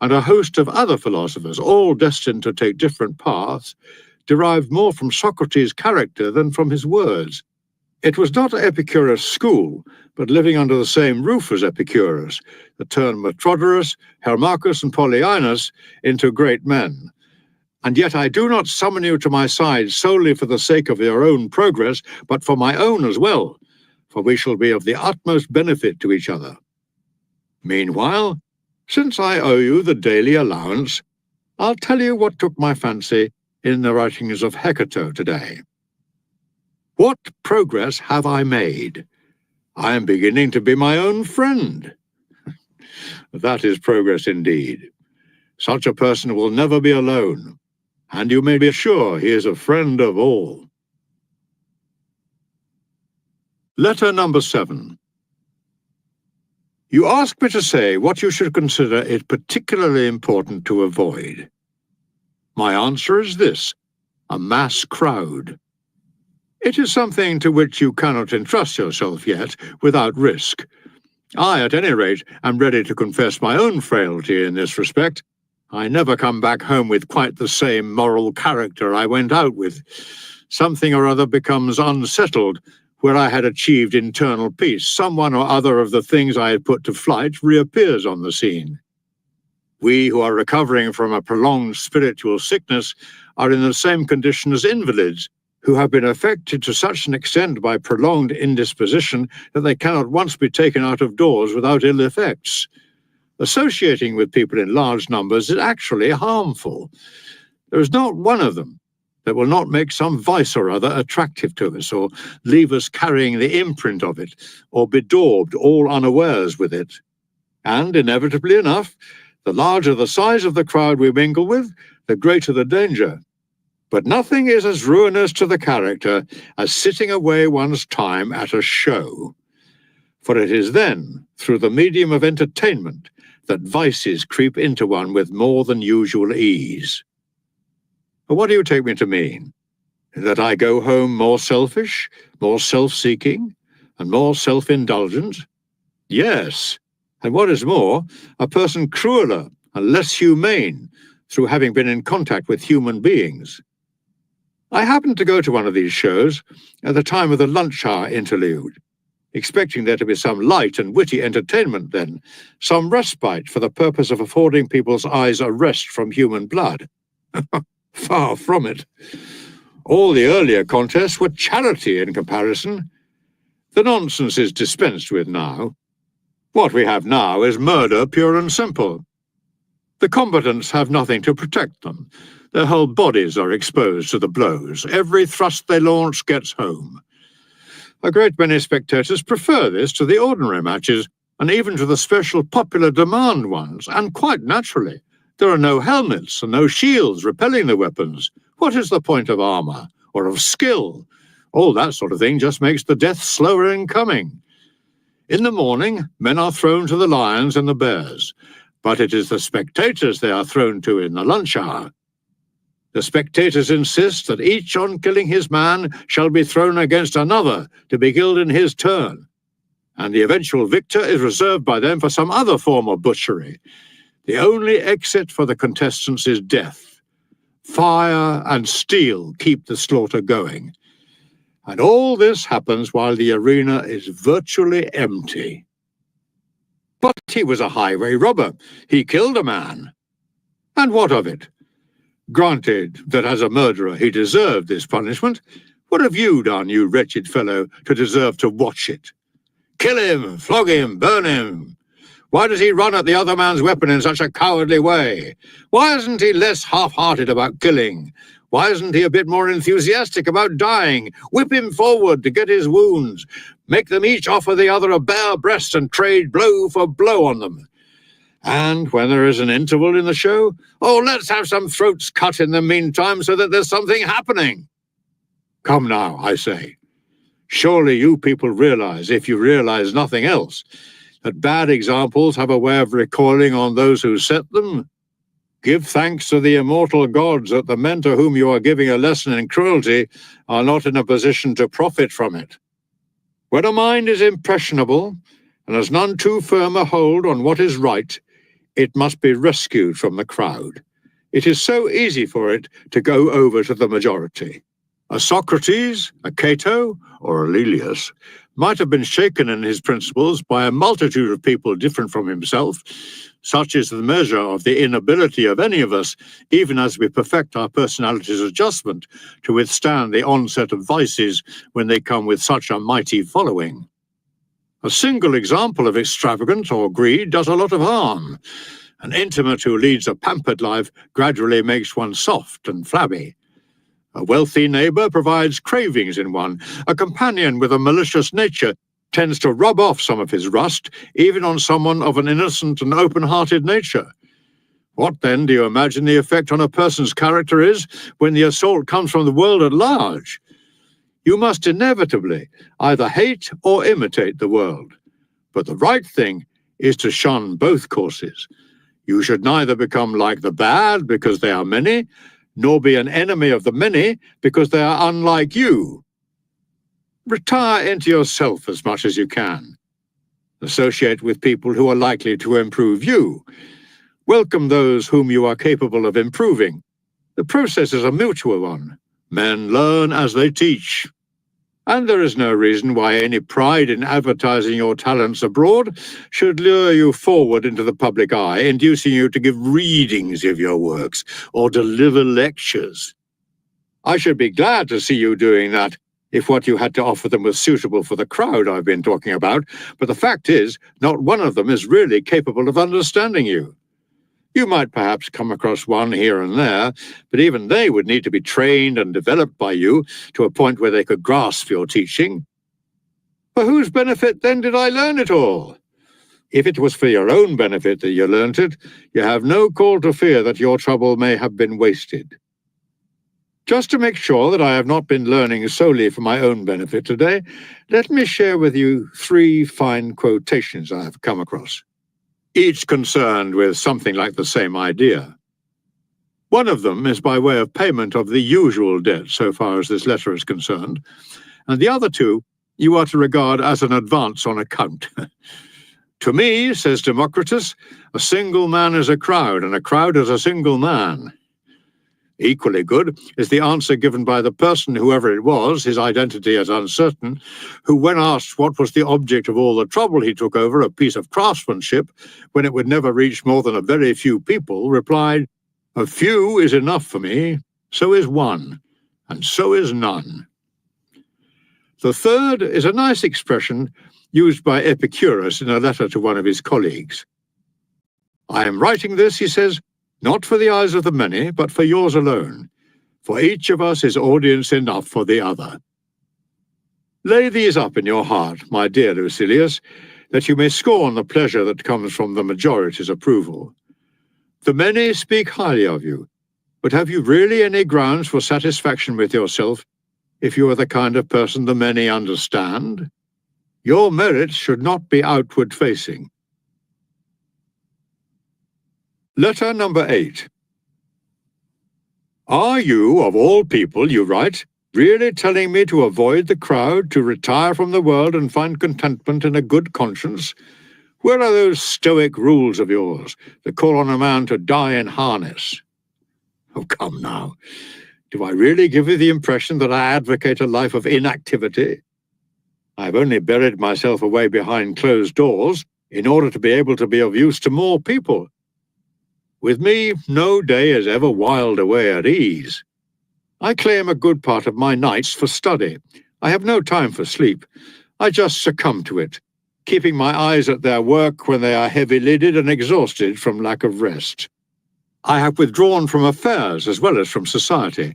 and a host of other philosophers, all destined to take different paths, derived more from Socrates' character than from his words. It was not Epicurus' school, but living under the same roof as Epicurus, that turned Metrodorus, Hermachus, and Polyaenus into great men. And yet I do not summon you to my side solely for the sake of your own progress, but for my own as well, for we shall be of the utmost benefit to each other. Meanwhile, since I owe you the daily allowance, I'll tell you what took my fancy in the writings of Hecato today. What progress have I made? I am beginning to be my own friend. That is progress indeed. Such a person will never be alone, and you may be sure he is a friend of all. Letter number 7. You ask me to say what you should consider it particularly important to avoid. My answer is this: a mass crowd. It is something to which you cannot entrust yourself yet without risk. I, at any rate, am ready to confess my own frailty in this respect. I never come back home with quite the same moral character I went out with. Something or other becomes unsettled where I had achieved internal peace. Someone or other of the things I had put to flight reappears on the scene. We who are recovering from a prolonged spiritual sickness are in the same condition as invalids, who have been affected to such an extent by prolonged indisposition that they cannot once be taken out of doors without ill effects. Associating with people in large numbers is actually harmful. There is not one of them that will not make some vice or other attractive to us, or leave us carrying the imprint of it, or bedaubed all unawares with it. And, inevitably enough, the larger the size of the crowd we mingle with, the greater the danger. But nothing is as ruinous to the character as sitting away one's time at a show. For it is then, through the medium of entertainment, that vices creep into one with more than usual ease. What do you take me to mean? That I go home more selfish, more self-seeking, and more self-indulgent? Yes, and what is more, a person crueler and less humane through having been in contact with human beings. I happened to go to one of these shows at the time of the lunch hour interlude, expecting there to be some light and witty entertainment then, some respite for the purpose of affording people's eyes a rest from human blood. Far from it. All the earlier contests were charity in comparison. The nonsense is dispensed with now. What we have now is murder pure and simple. The combatants have nothing to protect them. Their whole bodies are exposed to the blows. Every thrust they launch gets home. A great many spectators prefer this to the ordinary matches, and even to the special popular demand ones, and quite naturally. There are no helmets and no shields repelling the weapons. What is the point of armor or of skill? All that sort of thing just makes the death slower in coming. In the morning, men are thrown to the lions and the bears, but it is the spectators they are thrown to in the lunch hour. The spectators insist that each on killing his man shall be thrown against another to be killed in his turn, and the eventual victor is reserved by them for some other form of butchery. The only exit for the contestants is death. Fire and steel keep the slaughter going. And all this happens while the arena is virtually empty. But he was a highway robber. He killed a man. And what of it? Granted that as a murderer he deserved this punishment, what have you done, you wretched fellow, to deserve to watch it? Kill him, flog him, burn him. Why does he run at the other man's weapon in such a cowardly way? Why isn't he less half-hearted about killing? Why isn't he a bit more enthusiastic about dying? Whip him forward to get his wounds. Make them each offer the other a bare breast and trade blow for blow on them. And when there is an interval in the show, oh, let's have some throats cut in the meantime so that there's something happening. Come now, I say. Surely you people realize, if you realize nothing else, that bad examples have a way of recoiling on those who set them? Give thanks to the immortal gods that the men to whom you are giving a lesson in cruelty are not in a position to profit from it. When a mind is impressionable and has none too firm a hold on what is right, it must be rescued from the crowd. It is so easy for it to go over to the majority. A Socrates, a Cato, or a Lelius might have been shaken in his principles by a multitude of people different from himself. Such is the measure of the inability of any of us, even as we perfect our personality's adjustment, to withstand the onset of vices when they come with such a mighty following. A single example of extravagance or greed does a lot of harm. An intimate who leads a pampered life gradually makes one soft and flabby. A wealthy neighbor provides cravings in one. A companion with a malicious nature tends to rub off some of his rust, even on someone of an innocent and open-hearted nature. What, then, do you imagine the effect on a person's character is when the assault comes from the world at large? You must inevitably either hate or imitate the world. But the right thing is to shun both courses. You should neither become like the bad because they are many, nor be an enemy of the many because they are unlike you. Retire into yourself as much as you can. Associate with people who are likely to improve you. Welcome those whom you are capable of improving. The process is a mutual one. Men learn as they teach. And there is no reason why any pride in advertising your talents abroad should lure you forward into the public eye, inducing you to give readings of your works or deliver lectures. I should be glad to see you doing that if what you had to offer them was suitable for the crowd I've been talking about, but the fact is, not one of them is really capable of understanding you. You might perhaps come across one here and there, but even they would need to be trained and developed by you to a point where they could grasp your teaching. For whose benefit, then, did I learn it all? If it was for your own benefit that you learnt it, you have no call to fear that your trouble may have been wasted. Just to make sure that I have not been learning solely for my own benefit today, let me share with you 3 fine quotations I have come across, each concerned with something like the same idea. One of them is by way of payment of the usual debt so far as this letter is concerned, and the other 2 you are to regard as an advance on account. To me, says Democritus, a single man is a crowd, and a crowd is a single man. Equally good is the answer given by the person, whoever it was, his identity is uncertain, who, when asked what was the object of all the trouble he took over a piece of craftsmanship, when it would never reach more than a very few people, replied, "A few is enough for me, so is one, and so is none." The third is a nice expression used by Epicurus in a letter to one of his colleagues. "I am writing this," he says, "not for the eyes of the many, but for yours alone. For each of us is audience enough for the other." Lay these up in your heart, my dear Lucilius, that you may scorn the pleasure that comes from the majority's approval. The many speak highly of you, but have you really any grounds for satisfaction with yourself if you are the kind of person the many understand? Your merits should not be outward-facing. Letter number 8. Are you, of all people, you write, really telling me to avoid the crowd, to retire from the world and find contentment in a good conscience? Where are those Stoic rules of yours that call on a man to die in harness? Oh, come now. Do I really give you the impression that I advocate a life of inactivity? I have only buried myself away behind closed doors in order to be able to be of use to more people. With me, no day is ever whiled away at ease. I claim a good part of my nights for study. I have no time for sleep. I just succumb to it, keeping my eyes at their work when they are heavy-lidded and exhausted from lack of rest. I have withdrawn from affairs as well as from society,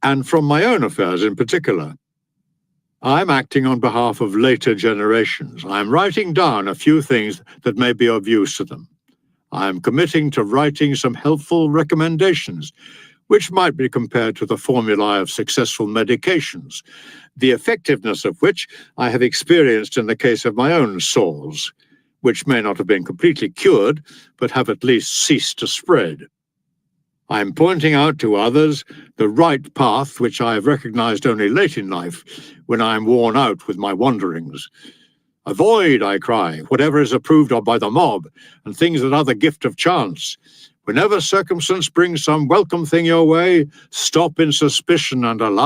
and from my own affairs in particular. I'm acting on behalf of later generations. I'm writing down a few things that may be of use to them. I am committing to writing some helpful recommendations, which might be compared to the formulae of successful medications, the effectiveness of which I have experienced in the case of my own sores, which may not have been completely cured, but have at least ceased to spread. I am pointing out to others the right path which I have recognized only late in life, when I am worn out with my wanderings. Avoid, I cry, whatever is approved of by the mob, and things that are the gift of chance. Whenever circumstance brings some welcome thing your way, stop in suspicion and allow